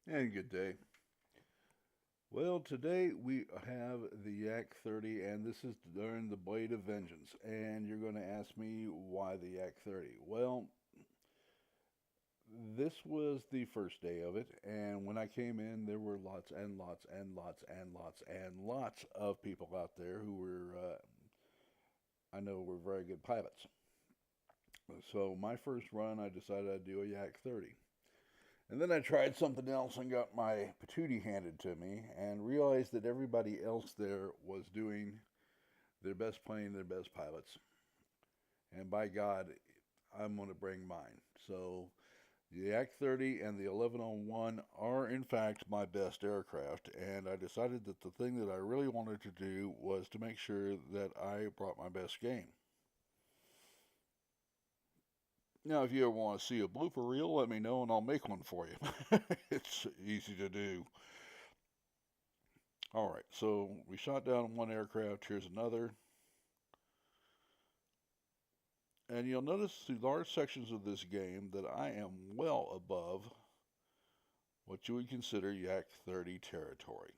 And good day. Well, today we have the Yak 30, and this is during the Blade of Vengeance. And you're going to ask me why the Yak 30. Well, this was the first day of it, and when I came in, there were lots and lots and lots and lots and lots of people out there who I know, were very good pilots. So, my first run, I decided I'd do a Yak 30. And then I tried something else and got my patootie handed to me and realized that everybody else there was doing their best plane, their best pilots. And by God, I'm going to bring mine. So the Yak 30 and the 1101 are, in fact, my best aircraft. And I decided that the thing that I really wanted to do was to make sure that I brought my best game. Now, if you ever want to see a blooper reel, let me know and I'll make one for you. It's easy to do. All right, so we shot down one aircraft. Here's another. And you'll notice through large sections of this game that I am well above what you would consider Yak 30 territory.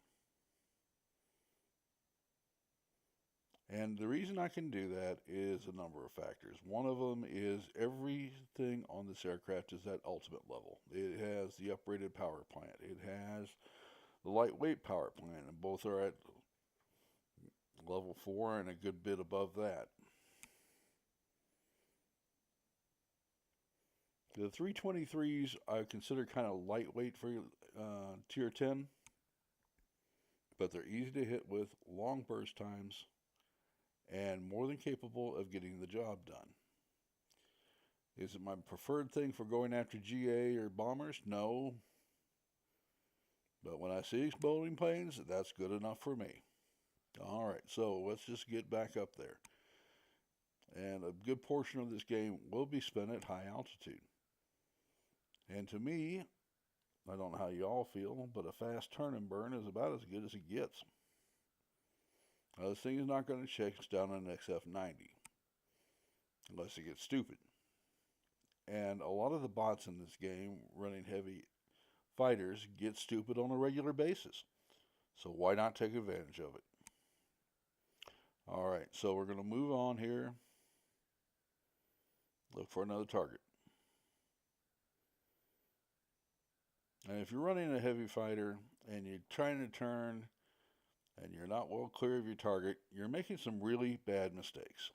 And the reason I can do that is a number of factors. One of them is everything on this aircraft is at ultimate level. It has the uprated power plant, it has the lightweight power plant, and both are at level 4 and a good bit above that. The 323s I consider kind of lightweight for tier 10, but they're easy to hit with, long burst times, and more than capable of getting the job done. Is it my preferred thing for going after GA or bombers? No. But when I see exploding planes, that's good enough for me. All right, so let's just get back up there. And a good portion of this game will be spent at high altitude. And to me, I don't know how you all feel, but a fast turn and burn is about as good as it gets. Now, this thing is not going to chase down an XF90 unless it gets stupid. And a lot of the bots in this game running heavy fighters get stupid on a regular basis. So why not take advantage of it? All right, so we're going to move on here. Look for another target. And if you're running a heavy fighter and you're trying to turn and you're not well clear of your target, you're making some really bad mistakes.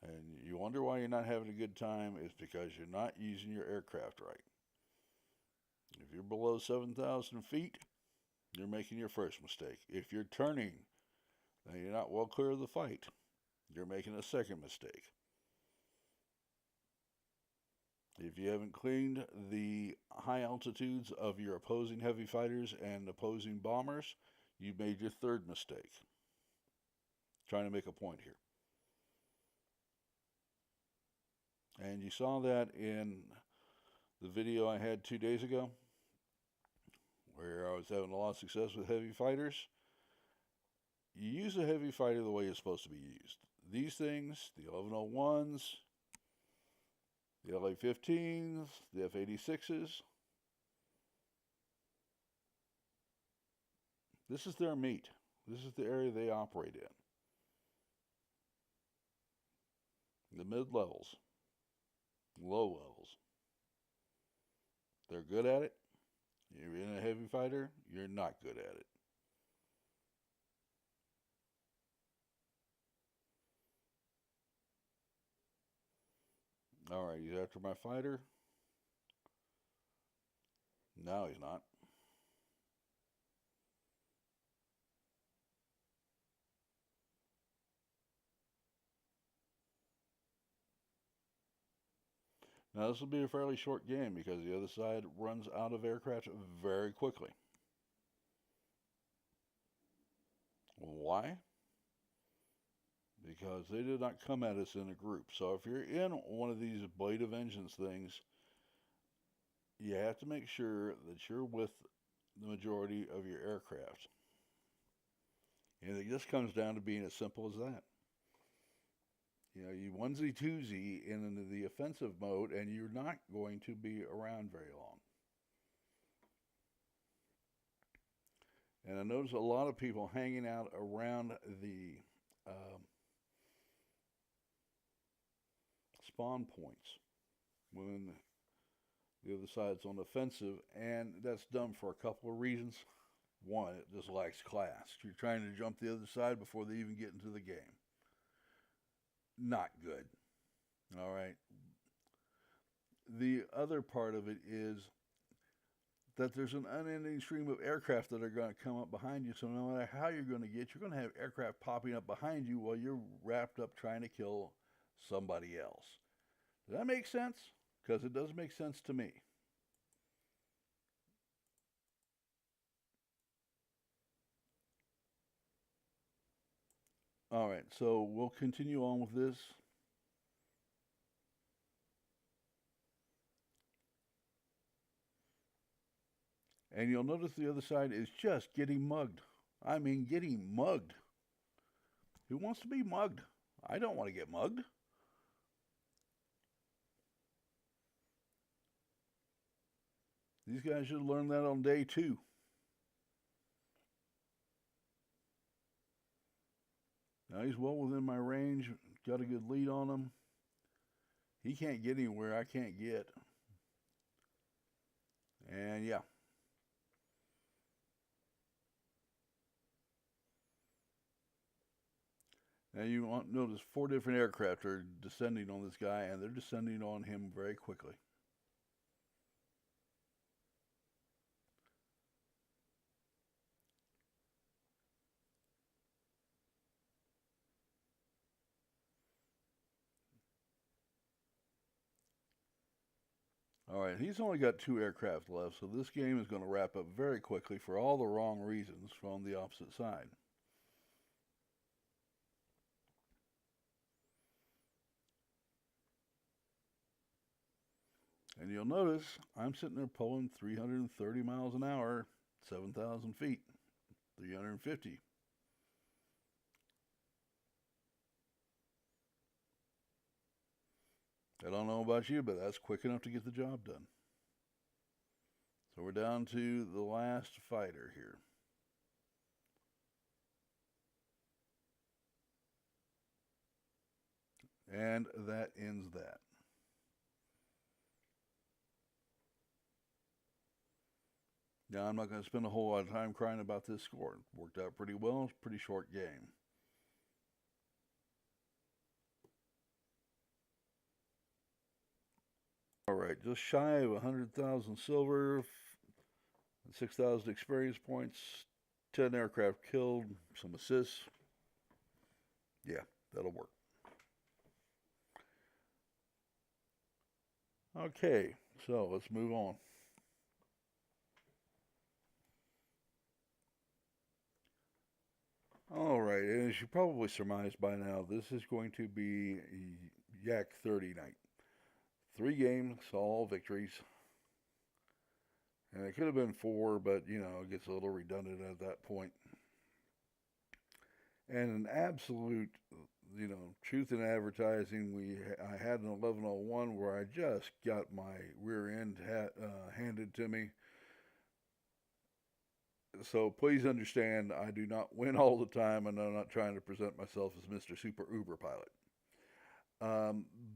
And you wonder why you're not having a good time, is because you're not using your aircraft right. If you're below 7,000 feet, you're making your first mistake. If you're turning and you're not well clear of the fight, you're making a second mistake. If you haven't cleaned the high altitudes of your opposing heavy fighters and opposing bombers, you've made your third mistake. Trying to make a point here. And you saw that in the video I had 2 days ago, where I was having a lot of success with heavy fighters. You use a heavy fighter the way it's supposed to be used. These things, the 1101s, the LA-15s, the F-86s, this is their meat. This is the area they operate in. The mid-levels, low levels. They're good at it. You're in a heavy fighter, you're not good at it. All right, he's after my fighter. No, he's not. Now, this will be a fairly short game because the other side runs out of aircraft very quickly. Why? Because they did not come at us in a group. So if you're in one of these Blade of Vengeance things, you have to make sure that you're with the majority of your aircraft. And it just comes down to being as simple as that. You onesie twosie in the offensive mode, and you're not going to be around very long. And I notice a lot of people hanging out around the um, spawn points when the other side's on offensive, and that's dumb for a couple of reasons. One, it just lacks class. You're trying to jump the other side before they even get into the game. Not good. All right. The other part of it is that there's an unending stream of aircraft that are going to come up behind you. So no matter how you're going to get, you're going to have aircraft popping up behind you while you're wrapped up trying to kill somebody else. Does that make sense? Because it does make sense to me. All right, so we'll continue on with this. And you'll notice the other side is just getting mugged. I mean, getting mugged. Who wants to be mugged? I don't want to get mugged. These guys should learn that on day 2. Now he's well within my range. Got a good lead on him. He can't get anywhere I can't get. And yeah. Now you want to notice 4 different aircraft are descending on this guy, and they're descending on him very quickly. All right, he's only got 2 aircraft left, so this game is going to wrap up very quickly for all the wrong reasons from the opposite side. And you'll notice I'm sitting there pulling 330 miles an hour, 7,000 feet, 350. I don't know about you, but that's quick enough to get the job done. So we're down to the last fighter here. And that ends that. Now, I'm not going to spend a whole lot of time crying about this score. It worked out pretty well. It's a pretty short game. All right, just shy of 100,000 silver, 6,000 experience points, 10 aircraft killed, some assists. Yeah, that'll work. Okay, so let's move on. All right, and as you probably surmised by now, this is going to be Yak 30 night. 3 games, all victories. And it could have been 4, but it gets a little redundant at that point. And an absolute, truth in advertising. I had an 1101 where I just got my rear end handed to me. So please understand, I do not win all the time, and I'm not trying to present myself as Mr. Super Uber Pilot.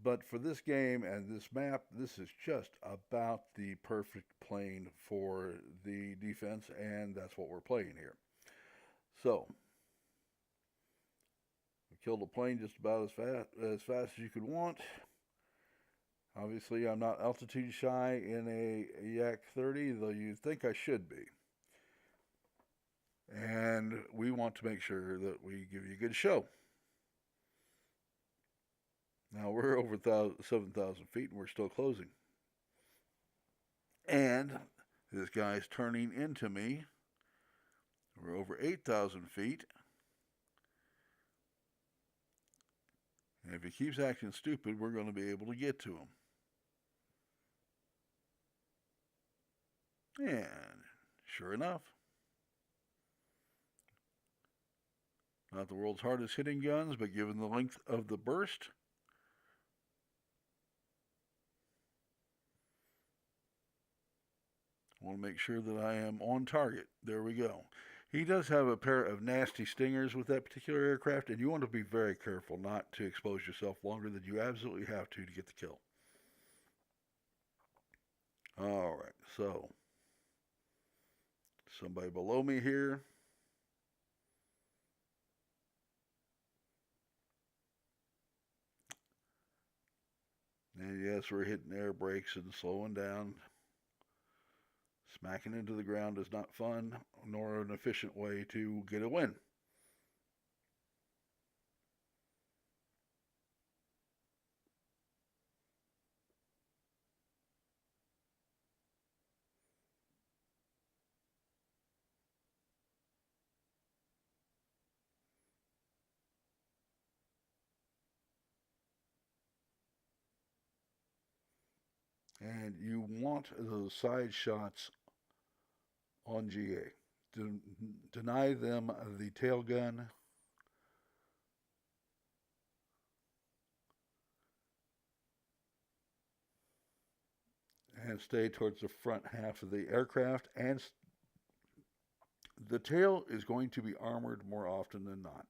But for this game and this map, this is just about the perfect plane for the defense, and that's what we're playing here. So, we killed a plane just about as fast as you could want. Obviously, I'm not altitude shy in a Yak 30, though you'd think I should be. And we want to make sure that we give you a good show. Now we're over 7,000 feet and we're still closing. And this guy's turning into me. We're over 8,000 feet. And if he keeps acting stupid, we're going to be able to get to him. And sure enough, not the world's hardest hitting guns, but given the length of the burst, I want to make sure that I am on target. There we go. He does have a pair of nasty stingers with that particular aircraft, and you want to be very careful not to expose yourself longer than you absolutely have to get the kill. All right, so somebody below me here. And yes, we're hitting air brakes and slowing down. Smacking into the ground is not fun, nor an efficient way to get a win. And you want those side shots on GA. Deny them the tail gun. And stay towards the front half of the aircraft. And the tail is going to be armored more often than not.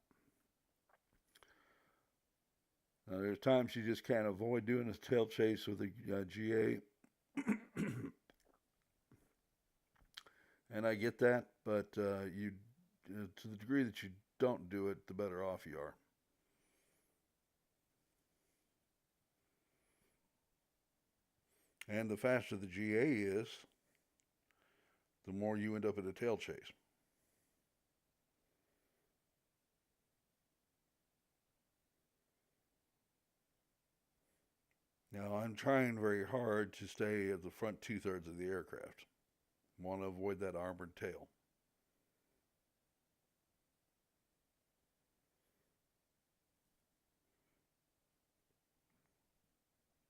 Now, there's times you just can't avoid doing a tail chase with a GA. And I get that, but you, to the degree that you don't do it, the better off you are. And the faster the GA is, the more you end up in a tail chase. Now, I'm trying very hard to stay at the front 2/3 of the aircraft. Want to avoid that armored tail.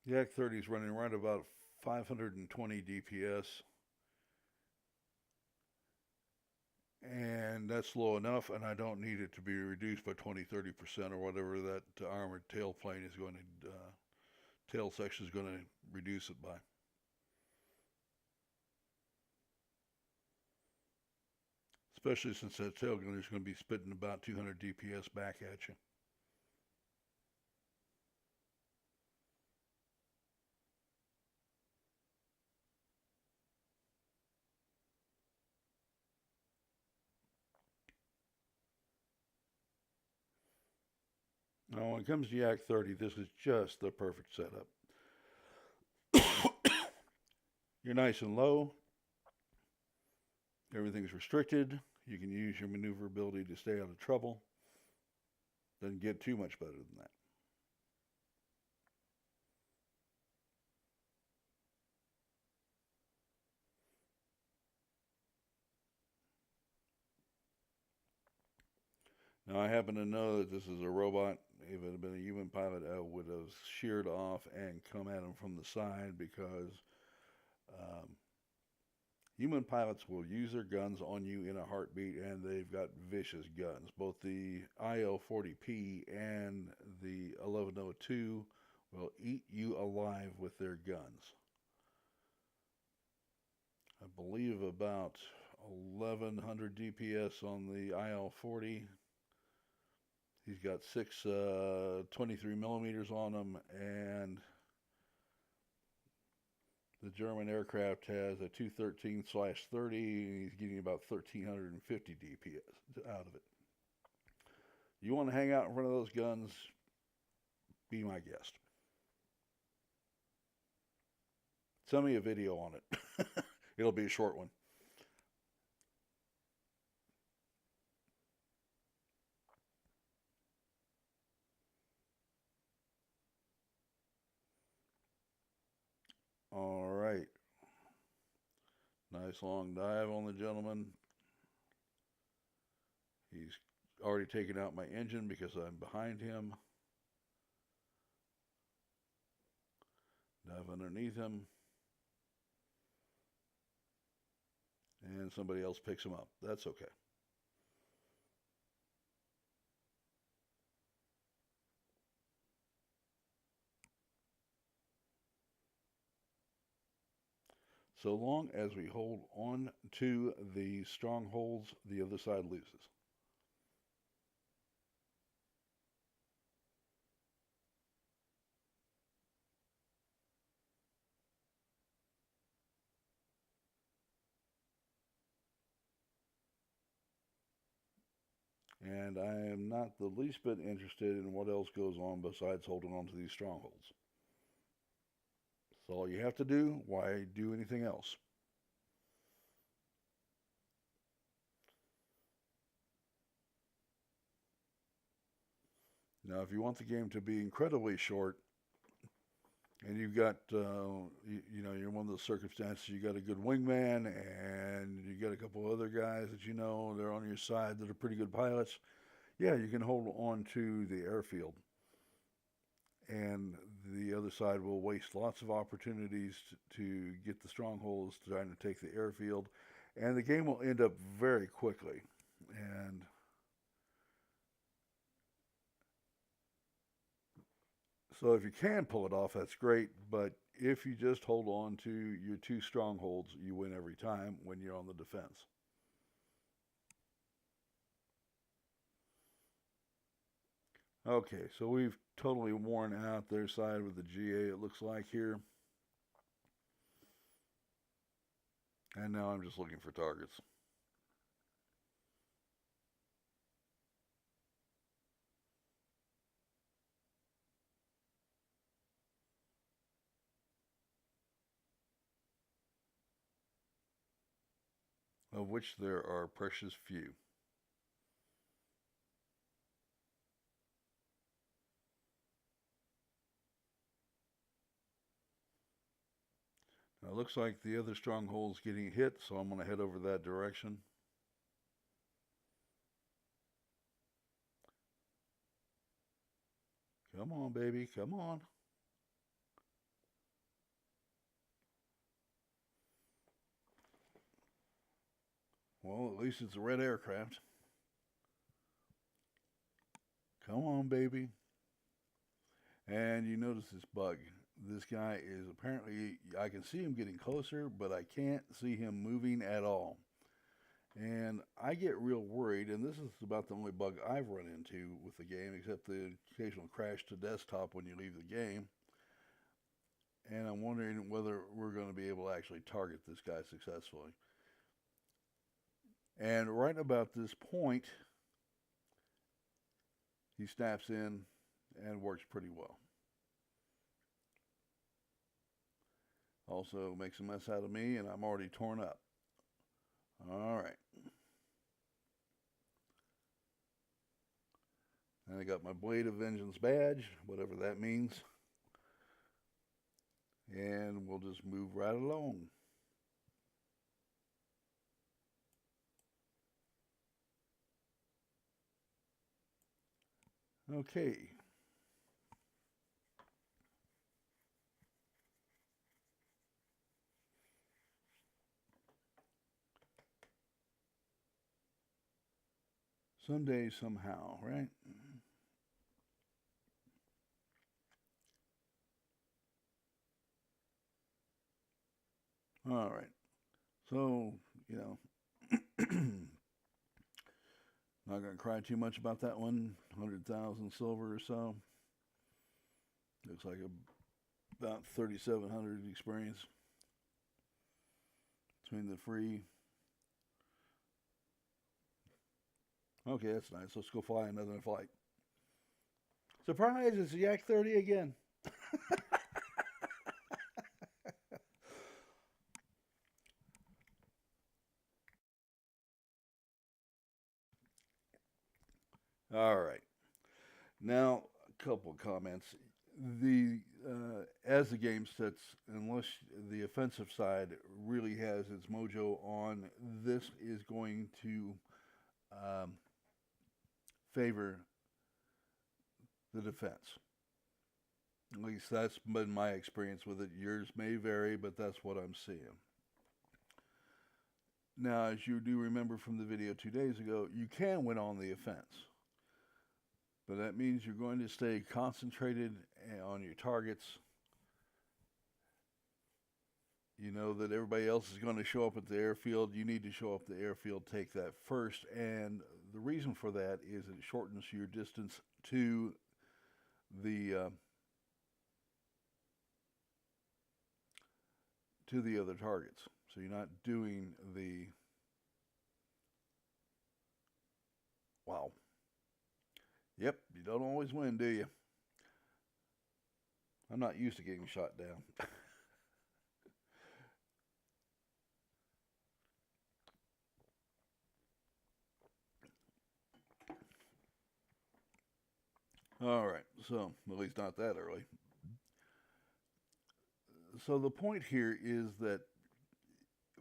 The Yak 30 is running right about 520 DPS, and that's low enough, and I don't need it to be reduced by 20-30% or whatever that armored tail plane is going to, tail section is going to reduce it by. Especially since that tail gunner is going to be spitting about 200 DPS back at you. Now, when it comes to Yak 30, this is just the perfect setup. You're nice and low. Everything's restricted. You can use your maneuverability to stay out of trouble. Doesn't get too much better than that. Now, I happen to know that this is a robot. If it had been a human pilot, I would have sheared off and come at him from the side because um, human pilots will use their guns on you in a heartbeat, and they've got vicious guns. Both the IL-40P and the 1102 will eat you alive with their guns. I believe about 1100 DPS on the IL-40. He's got six 23 millimeters on him, and the German aircraft has a 213/30. He's getting about 1350 DPS out of it. You want to hang out in front of those guns? Be my guest. Send me a video on it. It'll be a short one. All right. Nice long dive on the gentleman. He's already taken out my engine because I'm behind him. Dive underneath him. And somebody else picks him up. That's okay. So long as we hold on to the strongholds, the other side loses. And I am not the least bit interested in what else goes on besides holding on to these strongholds. That's all you have to do. Why do anything else? Now, if you want the game to be incredibly short, and you've got, you're in one of those circumstances, you got a good wingman, and you got a couple other guys that you know they're on your side that are pretty good pilots. Yeah, you can hold on to the airfield, and the other side will waste lots of opportunities to get the strongholds, trying to take the airfield, and the game will end up very quickly. And so, if you can pull it off, that's great. But if you just hold on to your two strongholds, you win every time when you're on the defense. Okay, so we've totally worn out their side with the GA, it looks like here. And now I'm just looking for targets. Of which there are precious few. Now, it looks like the other stronghold's getting hit, so I'm going to head over that direction. Come on, baby, come on. Well, at least it's a red aircraft. Come on, baby. And you notice this bug. This guy is apparently, I can see him getting closer, but I can't see him moving at all. And I get real worried, and this is about the only bug I've run into with the game, except the occasional crash to desktop when you leave the game. And I'm wondering whether we're going to be able to actually target this guy successfully. And right about this point, he snaps in and works pretty well. Also makes a mess out of me, and I'm already torn up. All right. And I got my Blade of Vengeance badge, whatever that means. And we'll just move right along. Okay. Someday, somehow, right? All right. So, you know, not going to cry too much about that one. 100,000 silver or so. Looks like about 3,700 experience between the free. Okay, that's nice. Let's go fly another flight. Surprise! It's the Yak 30 again. All right. Now, a couple of comments. The As the game sits, unless the offensive side really has its mojo on, this is going to um, favor the defense. At least that's been my experience with it. Yours may vary, but that's what I'm seeing. Now, as you do remember from the video 2 days ago, you can win on the offense. But that means you're going to stay concentrated on your targets. You know that everybody else is going to show up at the airfield. You need to show up at the airfield, take that first. And the reason for that is it shortens your distance to the other targets. So you're not doing the wow. Yep, you don't always win, do you? I'm not used to getting shot down. All right, so at least not that early. So the point here is that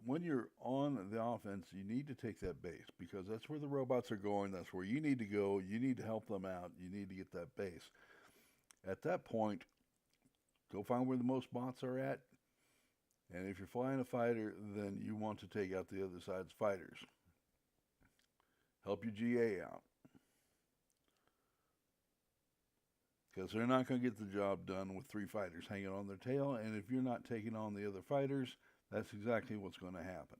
when you're on the offense, you need to take that base because that's where the robots are going. That's where you need to go. You need to help them out. You need to get that base. At that point, go find where the most bots are at. And if you're flying a fighter, then you want to take out the other side's fighters. Help your GA out. Because they're not going to get the job done with three fighters hanging on their tail. And if you're not taking on the other fighters, that's exactly what's going to happen.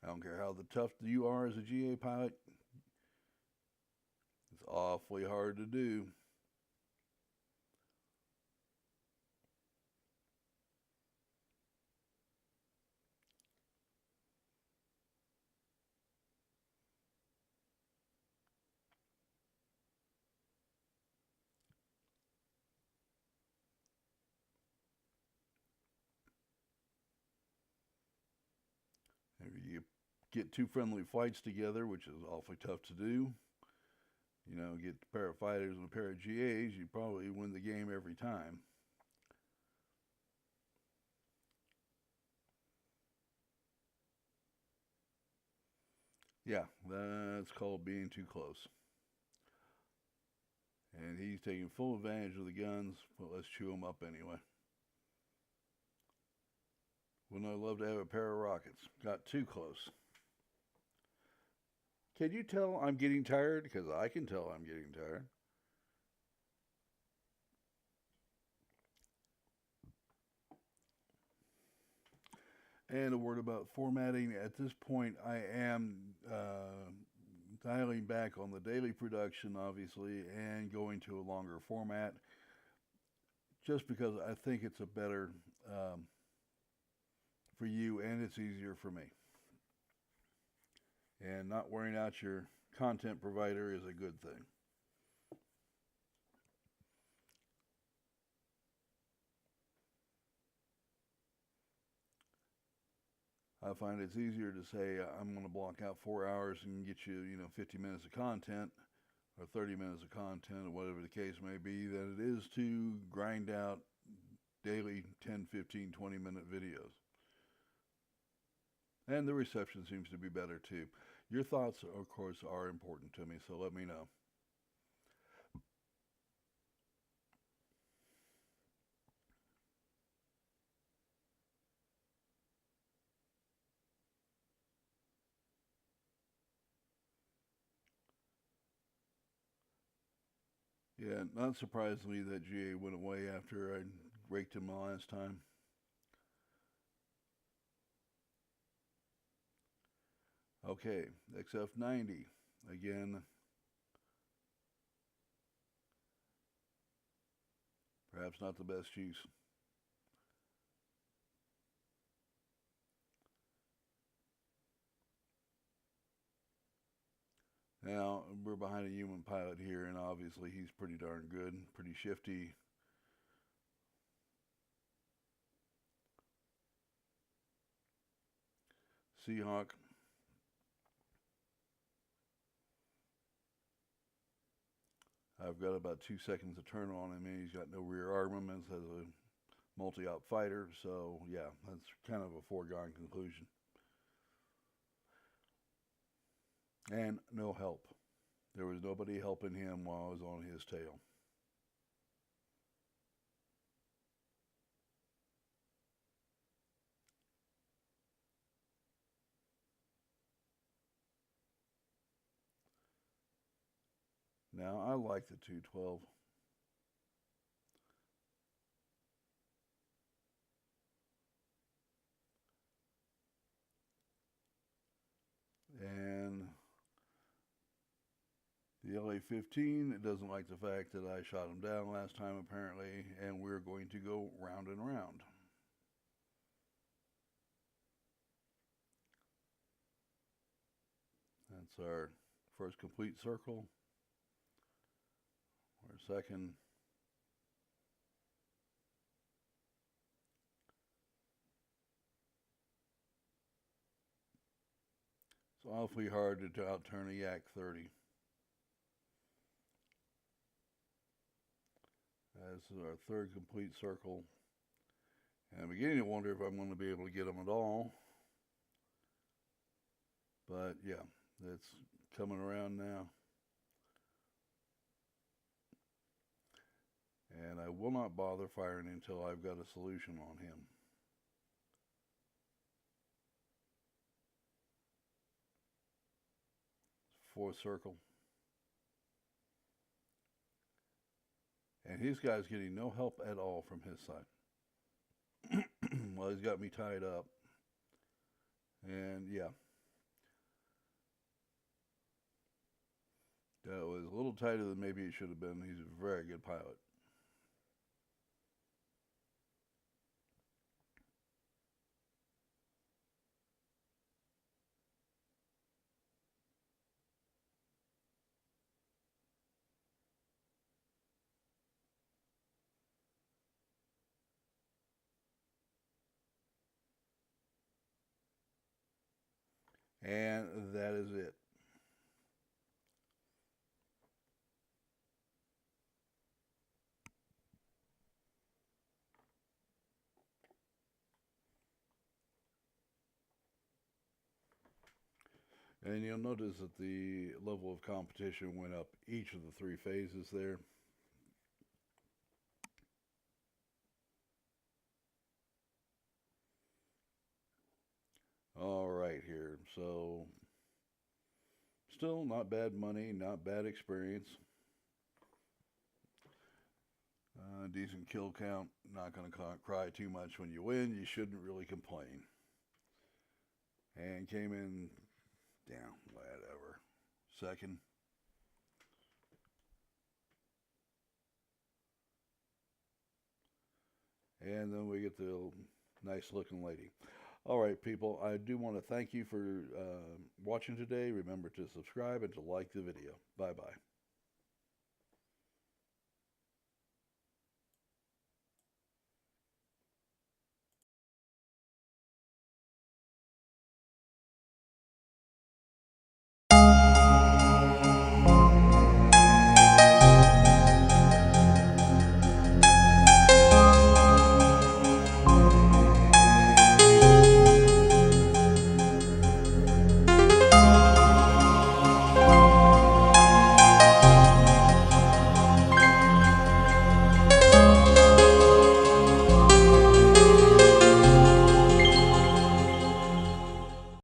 I don't care how tough you are as a GA pilot, it's awfully hard to do. If you get two friendly flights together, which is awfully tough to do, you know, get a pair of fighters and a pair of GAs, you probably win the game every time. Yeah, that's called being too close. And he's taking full advantage of the guns, but let's chew them up anyway. Wouldn't I love to have a pair of rockets? Got too close. Can you tell I'm getting tired? Because I can tell I'm getting tired. And a word about formatting. At this point, I am dialing back on the daily production, obviously, and going to a longer format just because I think it's a better for you and it's easier for me. And not wearing out your content provider is a good thing. I find it's easier to say I'm going to block out 4 hours and get you, 50 minutes of content or 30 minutes of content or whatever the case may be than it is to grind out daily 10, 15, 20-minute videos. And the reception seems to be better too. Your thoughts, of course, are important to me, so let me know. Yeah, not surprisingly that GA went away after I raked him the last time. Okay, XF90. Again, perhaps not the best use. Now, we're behind a human pilot here, and obviously he's pretty darn good, pretty shifty. Seahawk. I've got about 2 seconds to turn on him, and he's got no rear armaments as a multi-op fighter, so yeah, that's kind of a foregone conclusion. And no help. There was nobody helping him while I was on his tail. Now, I like the 212. The LA-15, it doesn't like the fact that I shot him down last time apparently, and we're going to go round and round. That's our first complete circle. Our second. It's awfully hard to outturn a Yak 30. This is our third complete circle. And I'm beginning to wonder if I'm going to be able to get them at all. But yeah, it's coming around now. And I will not bother firing until I've got a solution on him. Fourth circle. And his guy's getting no help at all from his side. Well, he's got me tied up. And yeah. That was a little tighter than maybe it should have been. He's a very good pilot. And that is it. And you'll notice that the level of competition went up each of the three phases there. All right, here. So, still not bad money, not bad experience. Decent kill count. Not going to cry too much when you win. You shouldn't really complain. And came in, down, whatever. Second. And then we get the nice looking lady. All right, people, I do want to thank you for watching today. Remember to subscribe and to like the video. Bye-bye.